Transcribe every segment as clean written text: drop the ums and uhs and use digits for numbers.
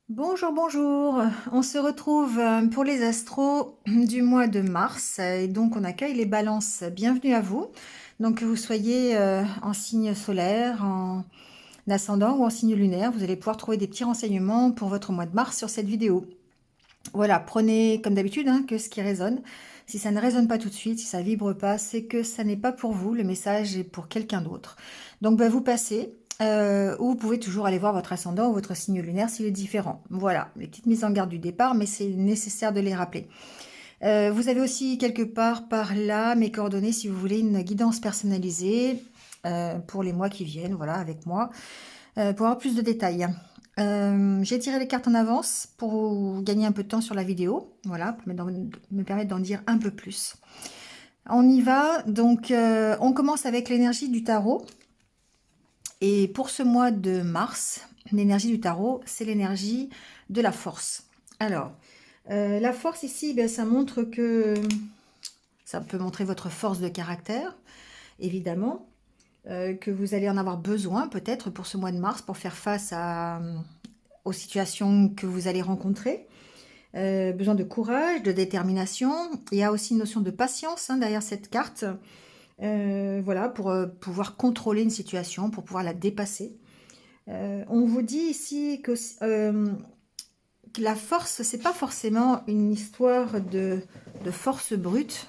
Bonjour, bonjour. On se retrouve pour les astros du mois de mars et donc on accueille les balances. Bienvenue à vous. Donc que vous soyez en signe solaire, en ascendant ou en signe lunaire, vous allez pouvoir trouver des petits renseignements pour votre mois de mars sur cette vidéo. Voilà, prenez comme d'habitude que ce qui résonne. Si ça ne résonne pas tout de suite, si ça vibre pas, c'est que ça n'est pas pour vous, le message est pour quelqu'un d'autre. Donc vous passez, ou vous pouvez toujours aller voir votre ascendant ou votre signe lunaire s'il est différent. Voilà, les petites mises en garde du départ, mais c'est nécessaire de les rappeler. Vous avez aussi quelque part par là mes coordonnées si vous voulez une guidance personnalisée pour les mois qui viennent, voilà, avec moi, pour avoir plus de détails. J'ai tiré les cartes en avance pour gagner un peu de temps sur la vidéo, voilà, pour me permettre d'en dire un peu plus. On y va, donc on commence avec l'énergie du tarot. Et pour ce mois de mars, l'énergie du tarot, c'est l'énergie de la force. Alors, la force ici, ça montre que ça peut montrer votre force de caractère, évidemment, que vous allez en avoir besoin peut-être pour ce mois de mars pour faire face aux situations que vous allez rencontrer. Besoin de courage, de détermination. Il y a aussi une notion de patience derrière cette carte. Voilà, pour pouvoir contrôler une situation, pour pouvoir la dépasser. On vous dit ici que la force, c'est pas forcément une histoire de force brute,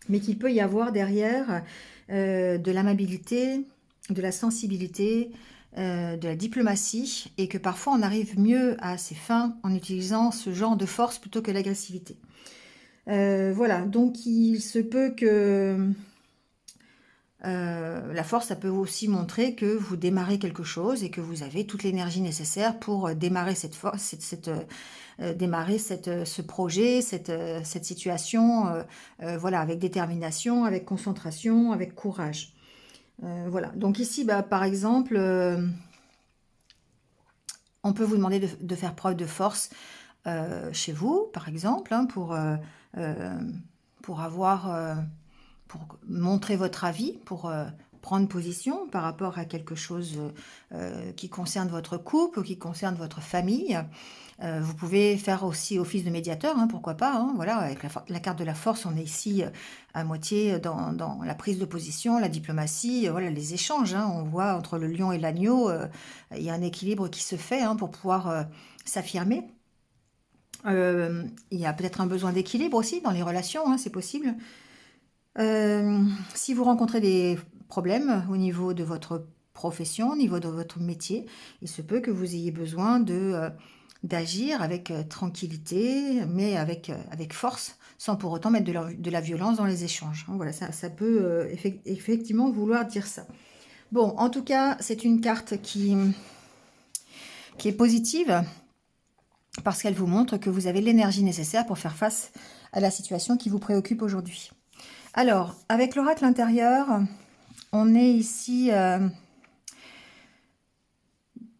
mais qu'il peut y avoir derrière de l'amabilité, de la sensibilité, de la diplomatie, et que parfois on arrive mieux à ses fins en utilisant ce genre de force plutôt que l'agressivité. Voilà, donc il se peut que la force, ça peut aussi montrer que vous démarrez quelque chose et que vous avez toute l'énergie nécessaire pour démarrer cette force, démarrer ce projet, cette situation, voilà, avec détermination, avec concentration, avec courage. Voilà. Donc ici, par exemple, on peut vous demander de faire preuve de force chez vous, par exemple, euh, pour avoir pour montrer votre avis, pour prendre position par rapport à quelque chose qui concerne votre couple ou qui concerne votre famille. Vous pouvez faire aussi office de médiateur, pourquoi pas. Voilà, avec la carte de la force, on est ici à moitié dans la prise de position, la diplomatie, voilà, les échanges. On voit entre le lion et l'agneau, il y a un équilibre qui se fait pour pouvoir s'affirmer. Il y a peut-être un besoin d'équilibre aussi dans les relations, c'est possible. Si vous rencontrez des problèmes au niveau de votre profession, au niveau de votre métier, il se peut que vous ayez besoin d'agir avec tranquillité, mais avec force, sans pour autant mettre de la violence dans les échanges. Voilà, ça peut effectivement vouloir dire ça. Bon, en tout cas, c'est une carte qui est positive parce qu'elle vous montre que vous avez l'énergie nécessaire pour faire face à la situation qui vous préoccupe aujourd'hui. Alors, avec l'oracle intérieur, on est ici,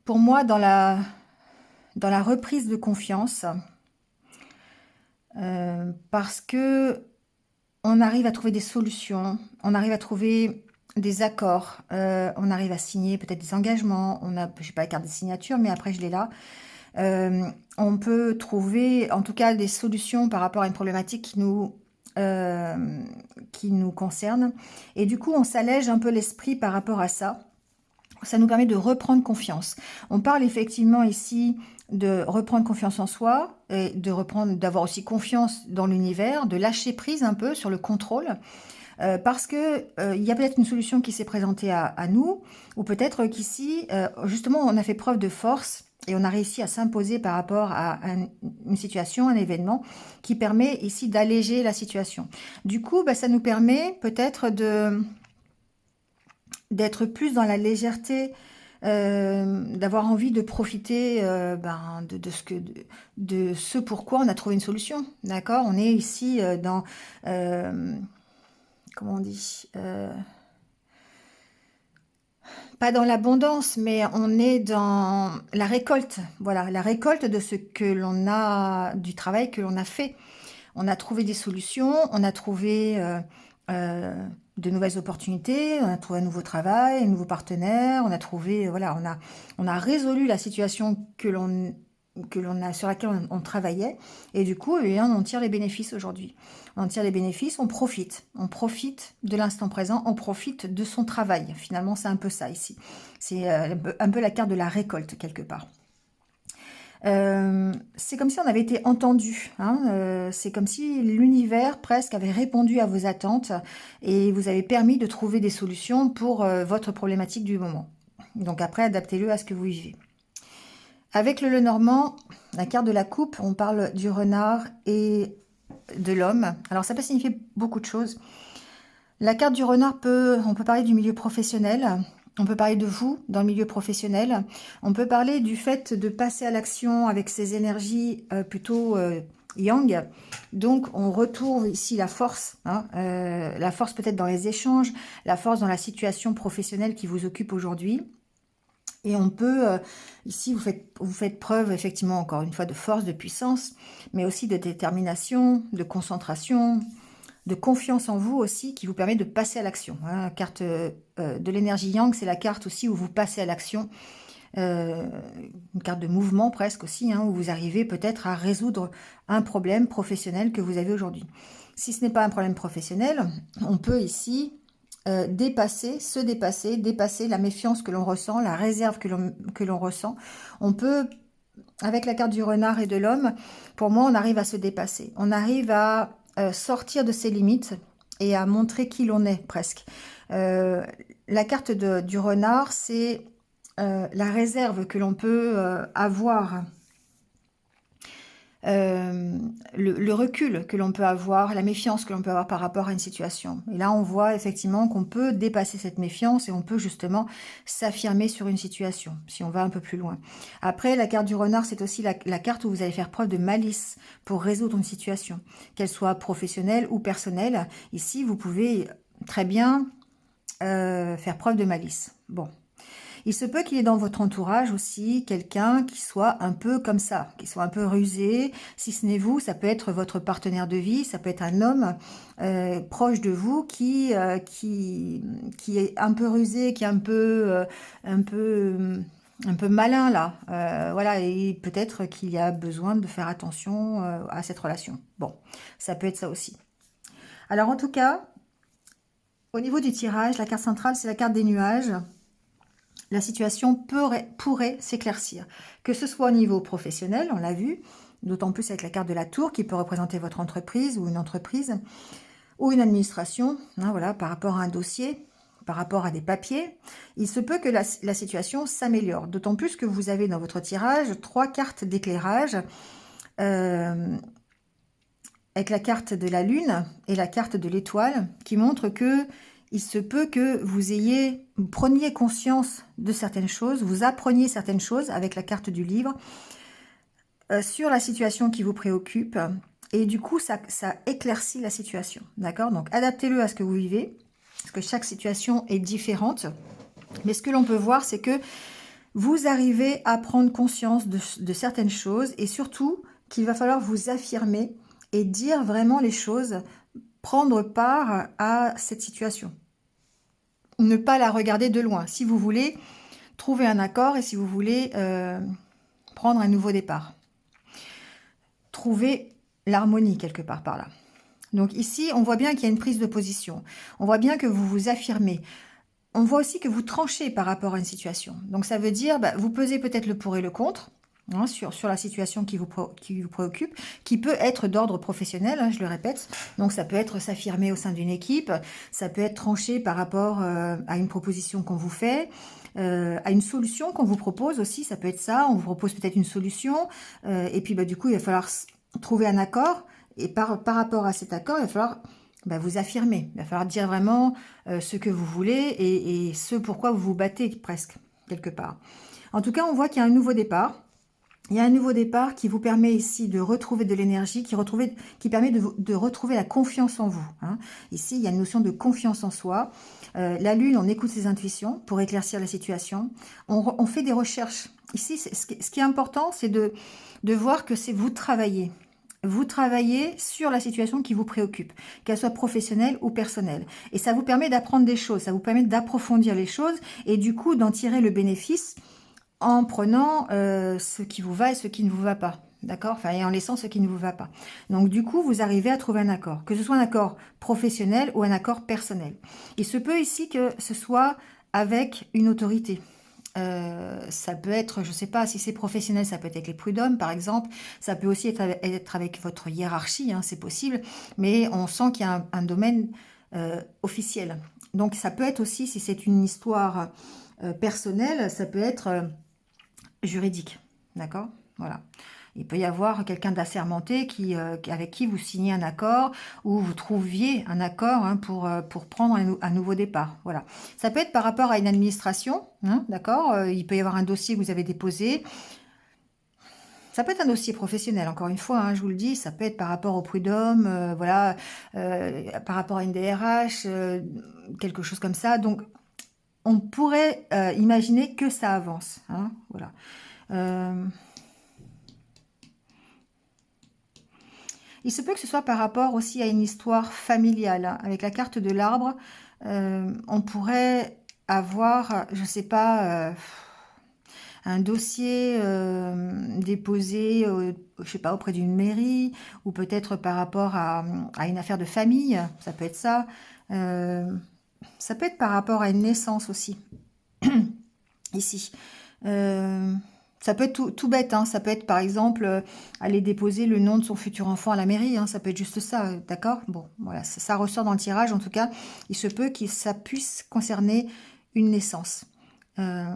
pour moi, dans la reprise de confiance, parce que on arrive à trouver des solutions, on arrive à trouver des accords, on arrive à signer peut-être des engagements, je sais pas la carte de signature, mais après je l'ai là. On peut trouver, en tout cas, des solutions par rapport à une problématique qui nous concerne. Et du coup, on s'allège un peu l'esprit par rapport à ça. Ça nous permet de reprendre confiance. On parle effectivement ici de reprendre confiance en soi et d'avoir aussi confiance dans l'univers, de lâcher prise un peu sur le contrôle, parce que il y a peut-être une solution qui s'est présentée à nous, ou peut-être qu'ici, justement, on a fait preuve de force et on a réussi à s'imposer par rapport à une situation, un événement qui permet ici d'alléger la situation. Du coup, ça nous permet peut-être d'être plus dans la légèreté, d'avoir envie de profiter de ce pourquoi on a trouvé une solution. D'accord? On est ici dans, comment on dit, pas dans l'abondance, mais on est dans la récolte. Voilà, la récolte de ce que l'on a, du travail que l'on a fait. On a trouvé des solutions, on a trouvé de nouvelles opportunités, on a trouvé un nouveau travail, un nouveau partenaire, on a trouvé, voilà, on a résolu la situation sur laquelle on travaillait. Et du coup, eh bien, on en tire les bénéfices aujourd'hui. On en tire les bénéfices, on profite. On profite de l'instant présent, on profite de son travail. Finalement, c'est un peu ça ici. C'est un peu la carte de la récolte, quelque part. C'est comme si on avait été entendu, hein, c'est comme si l'univers presque avait répondu à vos attentes et vous avez permis de trouver des solutions pour votre problématique du moment. Donc après, adaptez-le à ce que vous vivez. Avec le Lenormand, la carte de la coupe, on parle du renard et de l'homme. Alors ça peut signifier beaucoup de choses. La carte du renard on peut parler du milieu professionnel, on peut parler de vous dans le milieu professionnel, on peut parler du fait de passer à l'action avec ces énergies plutôt yang. Donc on retrouve ici la force, hein, la force peut-être dans les échanges, la force dans la situation professionnelle qui vous occupe aujourd'hui. Et on peut, ici, vous faites preuve, effectivement, encore une fois, de force, de puissance, mais aussi de détermination, de concentration, de confiance en vous aussi, qui vous permet de passer à l'action. Hein. La carte de l'énergie yang, c'est la carte aussi où vous passez à l'action. Une carte de mouvement presque aussi, hein, où vous arrivez peut-être à résoudre un problème professionnel que vous avez aujourd'hui. Si ce n'est pas un problème professionnel, on peut ici dépasser la méfiance que l'on ressent, la réserve que l'on ressent. On peut, avec la carte du renard et de l'homme, pour moi, on arrive à se dépasser. On arrive à sortir de ses limites et à montrer qui l'on est, presque. La carte du renard, c'est la réserve que l'on peut avoir, le recul que l'on peut avoir, la méfiance que l'on peut avoir par rapport à une situation. Et là, on voit effectivement qu'on peut dépasser cette méfiance et on peut justement s'affirmer sur une situation, si on va un peu plus loin. Après, la carte du renard, c'est aussi la carte où vous allez faire preuve de malice pour résoudre une situation, qu'elle soit professionnelle ou personnelle. Ici, vous pouvez très bien faire preuve de malice. Bon. Il se peut qu'il y ait dans votre entourage aussi quelqu'un qui soit un peu comme ça, qui soit un peu rusé. Si ce n'est vous, ça peut être votre partenaire de vie, ça peut être un homme proche de vous qui est un peu rusé, qui est un peu malin là. Voilà, et peut-être qu'il y a besoin de faire attention à cette relation. Bon, ça peut être ça aussi. Alors en tout cas, au niveau du tirage, la carte centrale, c'est la carte des nuages. La situation pourrait s'éclaircir, que ce soit au niveau professionnel, on l'a vu, d'autant plus avec la carte de la tour qui peut représenter votre entreprise ou une entreprise, ou une administration, hein, voilà, par rapport à un dossier, par rapport à des papiers. Il se peut que la situation s'améliore, d'autant plus que vous avez dans votre tirage 3 cartes d'éclairage, avec la carte de la lune et la carte de l'étoile, qui montrent que il se peut que vous preniez conscience de certaines choses, vous appreniez certaines choses avec la carte du livre sur la situation qui vous préoccupe. Et du coup, ça éclaircit la situation. D'accord? Donc, adaptez-le à ce que vous vivez, parce que chaque situation est différente. Mais ce que l'on peut voir, c'est que vous arrivez à prendre conscience de certaines choses et surtout qu'il va falloir vous affirmer et dire vraiment les choses, prendre part à cette situation. Ne pas la regarder de loin. Si vous voulez trouver un accord et si vous voulez prendre un nouveau départ. Trouver l'harmonie quelque part par là. Donc ici, on voit bien qu'il y a une prise de position. On voit bien que vous vous affirmez. On voit aussi que vous tranchez par rapport à une situation. Donc ça veut dire, vous pesez peut-être le pour et le contre, hein, sur la situation qui vous préoccupe, qui peut être d'ordre professionnel, hein, je le répète. Donc ça peut être s'affirmer au sein d'une équipe, ça peut être tranché par rapport à une proposition qu'on vous fait, à une solution qu'on vous propose aussi, ça peut être ça, on vous propose peut-être une solution, et puis du coup il va falloir trouver un accord, et par rapport à cet accord, il va falloir vous affirmer, il va falloir dire vraiment ce que vous voulez et ce pourquoi vous vous battez presque, quelque part. En tout cas, on voit qu'il y a un nouveau départ. Il y a un nouveau départ qui vous permet ici de retrouver de l'énergie, qui permet de retrouver la confiance en vous. Hein. Ici, il y a une notion de confiance en soi. La lune, on écoute ses intuitions pour éclaircir la situation. On fait des recherches. Ici, ce qui est important, c'est de voir que c'est vous travaillez. Vous travaillez sur la situation qui vous préoccupe, qu'elle soit professionnelle ou personnelle. Et ça vous permet d'apprendre des choses, ça vous permet d'approfondir les choses et du coup d'en tirer le bénéfice en prenant ce qui vous va et ce qui ne vous va pas. D'accord? Enfin, et en laissant ce qui ne vous va pas. Donc, du coup, vous arrivez à trouver un accord. Que ce soit un accord professionnel ou un accord personnel. Il se peut ici que ce soit avec une autorité. Ça peut être, je ne sais pas, si c'est professionnel, ça peut être avec les prud'hommes, par exemple. Ça peut aussi être avec votre hiérarchie, hein, c'est possible. Mais on sent qu'il y a un domaine officiel. Donc, ça peut être aussi, si c'est une histoire personnelle, ça peut être juridique. D'accord? Voilà. Il peut y avoir quelqu'un d'assermenté avec qui vous signez un accord ou vous trouviez un accord, hein, pour prendre un nouveau départ. Voilà. Ça peut être par rapport à une administration, hein, d'accord? Il peut y avoir un dossier que vous avez déposé. Ça peut être un dossier professionnel, encore une fois, hein, je vous le dis. Ça peut être par rapport au prud'homme, voilà, par rapport à une DRH, quelque chose comme ça. Donc, on pourrait imaginer que ça avance. Hein, voilà. Il se peut que ce soit par rapport aussi à une histoire familiale, hein. Avec la carte de l'arbre, on pourrait avoir, je ne sais pas, un dossier déposé, je sais pas, auprès d'une mairie, ou peut-être par rapport à une affaire de famille, ça peut être ça. Euh, Ça peut être par rapport à une naissance aussi, ici. Euh, Ça peut être tout bête, hein. Ça peut être par exemple aller déposer le nom de son futur enfant à la mairie, hein. Ça peut être juste ça, d'accord? Bon, voilà, ça ressort dans le tirage. En tout cas, il se peut que ça puisse concerner une naissance. Euh,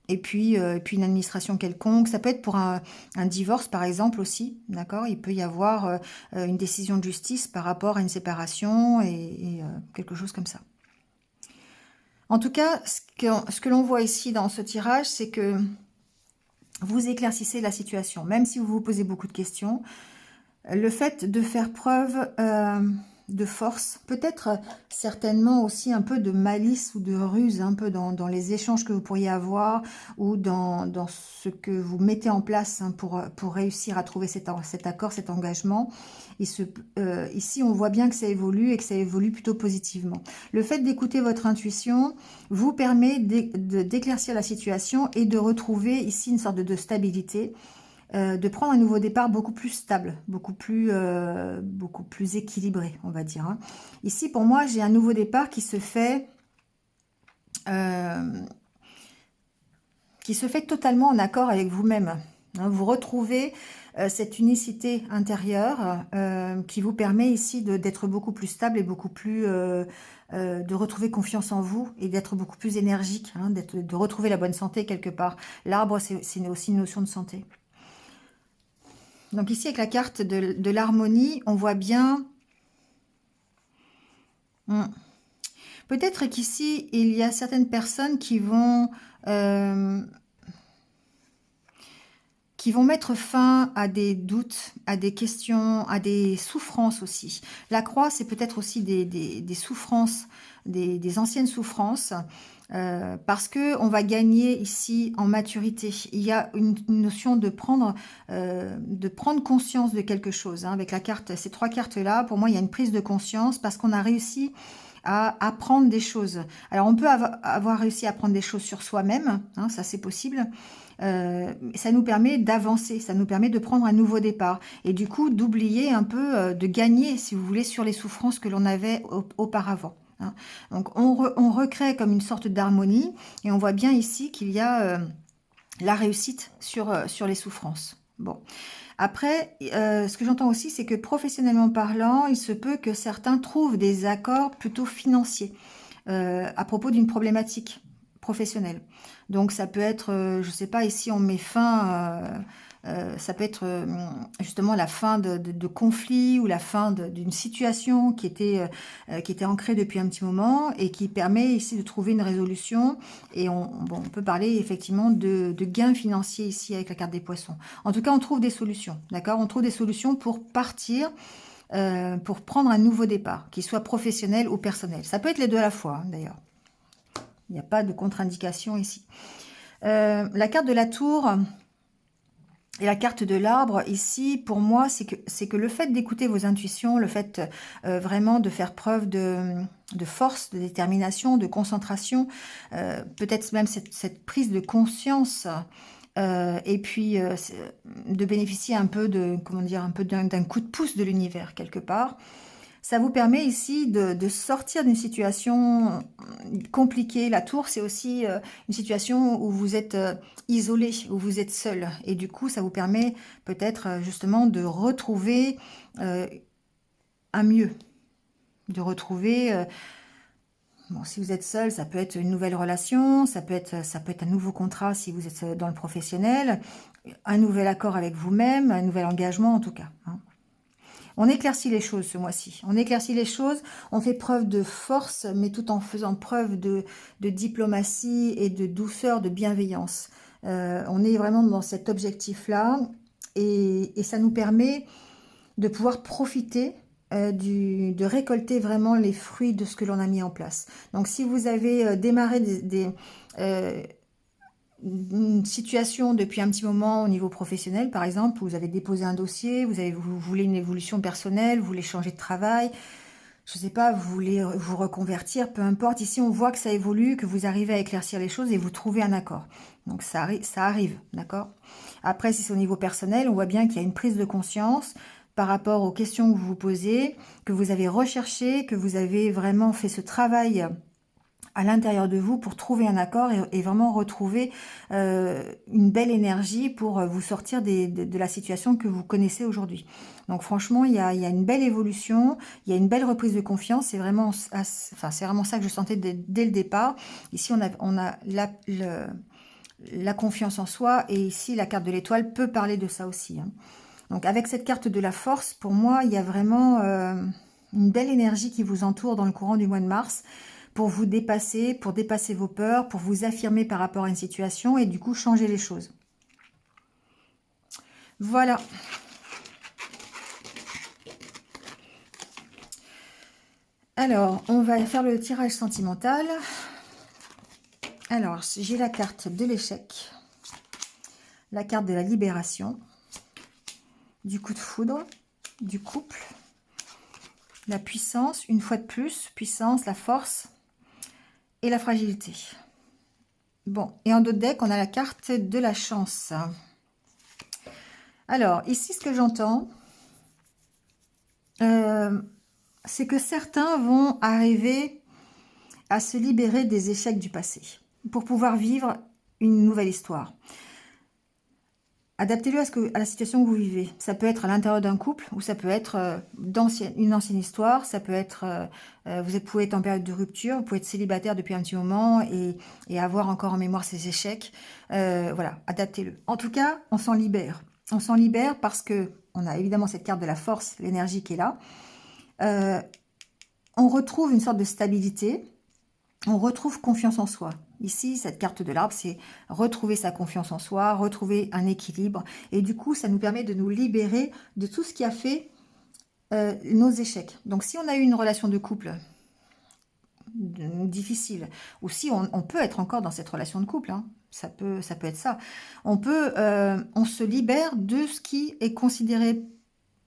et puis une administration quelconque. Ça peut être pour un divorce, par exemple, aussi, d'accord? Il peut y avoir une décision de justice par rapport à une séparation et quelque chose comme ça. En tout cas, ce que l'on voit ici dans ce tirage, c'est que vous éclaircissez la situation, même si vous vous posez beaucoup de questions. Le fait de faire preuve de force, peut-être certainement aussi un peu de malice ou de ruse, un peu dans les échanges que vous pourriez avoir ou dans ce que vous mettez en place, hein, pour réussir à trouver cet accord, cet engagement. Ici, on voit bien que ça évolue et que ça évolue plutôt positivement. Le fait d'écouter votre intuition vous permet d'éclaircir la situation et de retrouver ici une sorte de stabilité, de prendre un nouveau départ beaucoup plus stable, beaucoup plus équilibré, on va dire, hein. Ici, pour moi, j'ai un nouveau départ euh, qui se fait totalement en accord avec vous-même, hein. Vous retrouvez cette unicité intérieure qui vous permet ici d'être beaucoup plus stable et beaucoup plus de retrouver confiance en vous et d'être beaucoup plus énergique, hein, de retrouver la bonne santé quelque part. L'arbre, c'est aussi une notion de santé. Donc ici, avec la carte de l'harmonie, on voit bien... Peut-être qu'ici, il y a certaines personnes euh, qui vont mettre fin à des doutes, à des questions, à des souffrances aussi. La croix, c'est peut-être aussi des souffrances, des anciennes souffrances, parce que on va gagner ici en maturité. Il y a une notion de prendre conscience de quelque chose, hein. Avec la carte, ces trois cartes-là, pour moi, il y a une prise de conscience parce qu'on a réussi à apprendre des choses. Alors, on peut avoir réussi à apprendre des choses sur soi-même, hein, ça c'est possible. Ça nous permet d'avancer, ça nous permet de prendre un nouveau départ et du coup d'oublier un peu, de gagner, si vous voulez, sur les souffrances que l'on avait auparavant, hein. Donc on recrée comme une sorte d'harmonie et on voit bien ici qu'il y a la réussite sur les souffrances. Bon. Après, ce que j'entends aussi, c'est que professionnellement parlant, il se peut que certains trouvent des accords plutôt financiers à propos d'une problématique professionnelle. Donc ça peut être, je ne sais pas, ici on met fin, ça peut être justement la fin de conflits ou la fin d'une situation qui était ancrée depuis un petit moment et qui permet ici de trouver une résolution. Et on peut parler effectivement de gains financiers ici avec la carte des poissons. En tout cas, on trouve des solutions, d'accord? On trouve des solutions pour partir, pour prendre un nouveau départ, qu'il soit professionnel ou personnel. Ça peut être les deux à la fois, hein, d'ailleurs. Il n'y a pas de contre-indication ici. La carte de la tour, Et la carte de l'arbre, ici, pour moi, c'est que le fait d'écouter vos intuitions, le fait vraiment de faire preuve de force, de détermination, de concentration, peut-être même cette prise de conscience, et puis de bénéficier un peu de, comment dire, un peu d'un coup de pouce de l'univers quelque part. Ça vous permet ici de sortir d'une situation compliquée. La tour, c'est aussi une situation où vous êtes isolé, où vous êtes seul. Et du coup, ça vous permet peut-être justement de retrouver euh, un mieux. De retrouver, bon, si vous êtes seul, ça peut être une nouvelle relation, ça peut être un nouveau contrat si vous êtes dans le professionnel, un nouvel accord avec vous-même, un nouvel engagement en tout cas, hein. On éclaircit les choses ce mois-ci. On éclaircit les choses, on fait preuve de force, mais tout en faisant preuve de diplomatie et de douceur, de bienveillance. On est vraiment dans cet objectif-là et ça nous permet de pouvoir profiter de récolter vraiment les fruits de ce que l'on a mis en place. Donc si vous avez démarré euh, une situation depuis un petit moment au niveau professionnel, par exemple, vous avez déposé un dossier, vous voulez une évolution personnelle, vous voulez changer de travail, je ne sais pas, vous voulez vous reconvertir, peu importe. Ici, on voit que ça évolue, que vous arrivez à éclaircir les choses et vous trouvez un accord. Donc ça arrive, d'accord? Après, si c'est au niveau personnel, on voit bien qu'il y a une prise de conscience par rapport aux questions que vous vous posez, que vous avez recherché, que vous avez vraiment fait ce travail à l'intérieur de vous pour trouver un accord et vraiment retrouver une belle énergie pour vous sortir de la situation que vous connaissez aujourd'hui. Donc franchement, il y a une belle évolution, il y a une belle reprise de confiance. C'est vraiment ça que je sentais dès le départ. Ici, on a la confiance en soi et ici, la carte de l'étoile peut parler de ça aussi, hein. Donc avec cette carte de la force, pour moi, il y a vraiment une belle énergie qui vous entoure dans le courant du mois de mars pour vous dépasser, pour dépasser vos peurs, pour vous affirmer par rapport à une situation et du coup changer les choses. Voilà. Alors, on va faire le tirage sentimental. Alors, j'ai la carte de l'échec, la carte de la libération, du coup de foudre, du couple, la puissance, une fois de plus, puissance, la force et la fragilité. Bon, et en d'autres decks, on a la carte de la chance. Alors, ici, ce que j'entends, c'est que certains vont arriver à se libérer des échecs du passé pour pouvoir vivre une nouvelle histoire. Adaptez-le à la situation que vous vivez. Ça peut être à l'intérieur d'un couple ou ça peut être une ancienne histoire. Ça peut être, vous pouvez être en période de rupture, vous pouvez être célibataire depuis un petit moment et avoir encore en mémoire ces échecs. Voilà, adaptez-le. En tout cas, on s'en libère. On s'en libère parce que on a évidemment cette carte de la force, l'énergie qui est là. On retrouve une sorte de stabilité. On retrouve confiance en soi. Ici, cette carte de l'arbre, c'est retrouver sa confiance en soi, retrouver un équilibre. Et du coup, ça nous permet de nous libérer de tout ce qui a fait nos échecs. Donc, si on a eu une relation de couple difficile, ou si on peut être encore dans cette relation de couple, hein, ça peut être ça. On se libère de ce qui est considéré,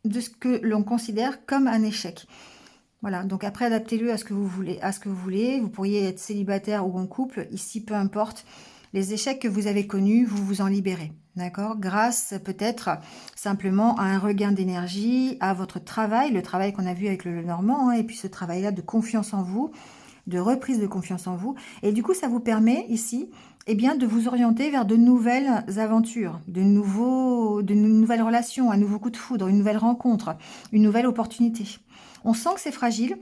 de ce que l'on considère comme un échec. Voilà, donc après, adaptez-le à ce que vous voulez, Vous pourriez être célibataire ou en couple. Ici, peu importe. Les échecs que vous avez connus, vous vous en libérez. D'accord? Grâce peut-être simplement à un regain d'énergie, à votre travail, le travail qu'on a vu avec le Normand, hein, et puis ce travail-là de confiance en vous, de reprise de confiance en vous. Et du coup, ça vous permet ici, eh bien, de vous orienter vers de nouvelles aventures, de nouvelles relations, un nouveau coup de foudre, une nouvelle rencontre, une nouvelle opportunité. On sent que c'est fragile,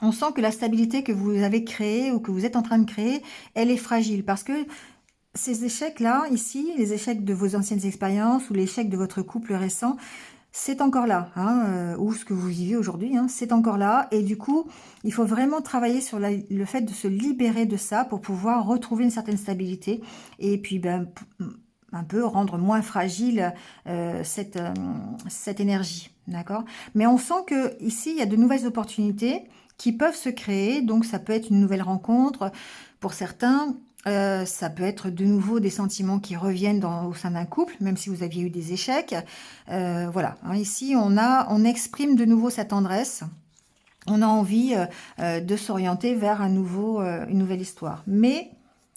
on sent que la stabilité que vous avez créée ou que vous êtes en train de créer, elle est fragile parce que ces échecs-là, ici, les échecs de vos anciennes expériences ou l'échec de votre couple récent, c'est encore là, hein, ou ce que vous vivez aujourd'hui, hein, c'est encore là. Et du coup, il faut vraiment travailler sur le fait de se libérer de ça pour pouvoir retrouver une certaine stabilité et puis ben, un peu rendre moins fragile cette énergie. D'accord? Mais on sent que ici, il y a de nouvelles opportunités qui peuvent se créer. Donc, ça peut être une nouvelle rencontre pour certains. Ça peut être de nouveau des sentiments qui reviennent au sein d'un couple, même si vous aviez eu des échecs. Voilà, hein, ici on exprime de nouveau sa tendresse. On a envie de s'orienter vers une nouvelle histoire. Mais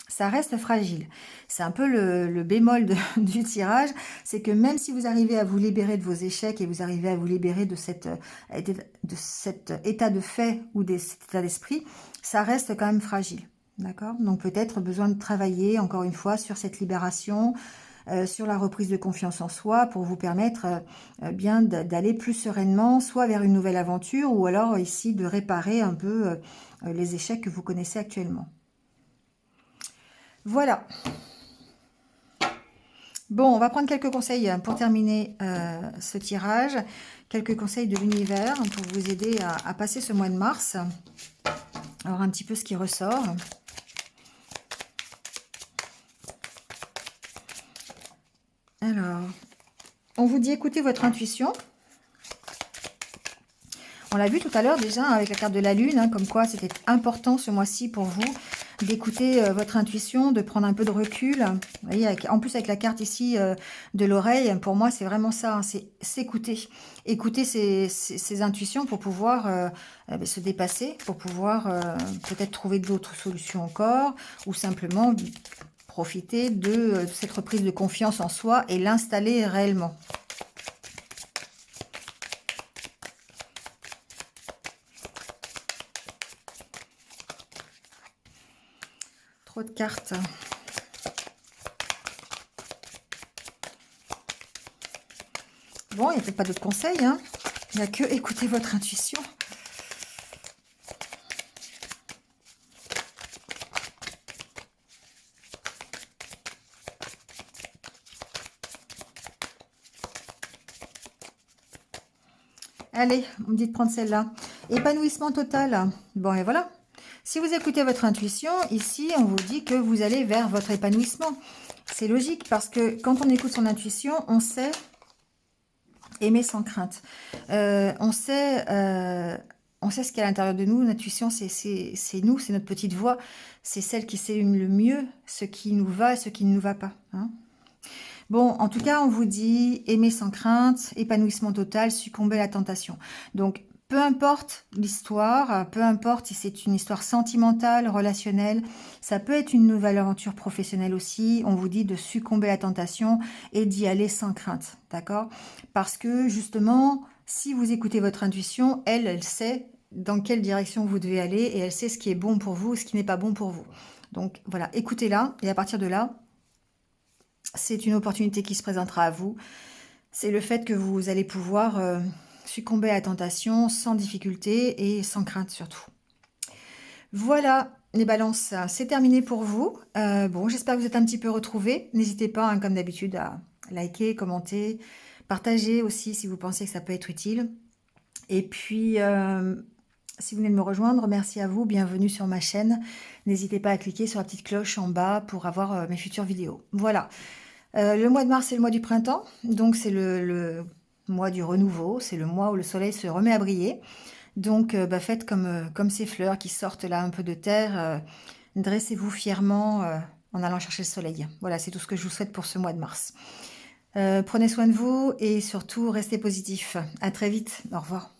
ça reste fragile. C'est un peu le bémol du tirage, c'est que même si vous arrivez à vous libérer de vos échecs et vous arrivez à vous libérer de cet état de fait ou de cet état d'esprit, ça reste quand même fragile. D'accord? Donc peut-être besoin de travailler encore une fois sur cette libération, sur la reprise de confiance en soi pour vous permettre bien d'aller plus sereinement, soit vers une nouvelle aventure ou alors ici de réparer un peu les échecs que vous connaissez actuellement. Voilà. Bon, on va prendre quelques conseils pour terminer ce tirage. Quelques conseils de l'univers pour vous aider à passer ce mois de mars. Alors un petit peu ce qui ressort. Alors, on vous dit écoutez votre intuition. On l'a vu tout à l'heure déjà avec la carte de la lune, hein, comme quoi c'était important ce mois-ci pour vous d'écouter votre intuition, de prendre un peu de recul. Vous voyez, en plus avec la carte ici de l'oreille, pour moi c'est vraiment ça, hein, c'est s'écouter. Écouter ses intuitions pour pouvoir se dépasser, pour pouvoir peut-être trouver d'autres solutions encore, ou simplement profiter de cette reprise de confiance en soi et l'installer réellement. Trop de cartes. Bon, il n'y a peut-être pas d'autres conseils, hein. Il n'y a que écouter votre intuition. Allez, on me dit de prendre celle-là. Épanouissement total. Bon, et voilà. Si vous écoutez votre intuition, ici, on vous dit que vous allez vers votre épanouissement. C'est logique parce que quand on écoute son intuition, on sait aimer sans crainte. On sait ce qu'il y a à l'intérieur de nous. L'intuition, c'est nous, c'est notre petite voix. C'est celle qui sait le mieux ce qui nous va et ce qui ne nous va pas. Hein. Bon, en tout cas, on vous dit aimer sans crainte, épanouissement total, succomber à la tentation. Donc, peu importe l'histoire, peu importe si c'est une histoire sentimentale, relationnelle, ça peut être une nouvelle aventure professionnelle aussi. On vous dit de succomber à la tentation et d'y aller sans crainte, d'accord? Parce que justement, si vous écoutez votre intuition, elle sait dans quelle direction vous devez aller et elle sait ce qui est bon pour vous, ce qui n'est pas bon pour vous. Donc voilà, écoutez-la et à partir de là, c'est une opportunité qui se présentera à vous. C'est le fait que vous allez pouvoir succomber à la tentation sans difficulté et sans crainte surtout. Voilà, les balances, c'est terminé pour vous. Bon, j'espère que vous êtes un petit peu retrouvés. N'hésitez pas, hein, comme d'habitude, à liker, commenter, partager aussi si vous pensez que ça peut être utile. Et puis, si vous venez de me rejoindre, merci à vous, bienvenue sur ma chaîne. N'hésitez pas à cliquer sur la petite cloche en bas pour avoir mes futures vidéos. Voilà. Le mois de mars, c'est le mois du printemps, donc c'est le mois du renouveau, c'est le mois où le soleil se remet à briller. Donc faites comme ces fleurs qui sortent là un peu de terre, dressez-vous fièrement en allant chercher le soleil. Voilà, c'est tout ce que je vous souhaite pour ce mois de mars. Prenez soin de vous et surtout restez positifs. À très vite, au revoir.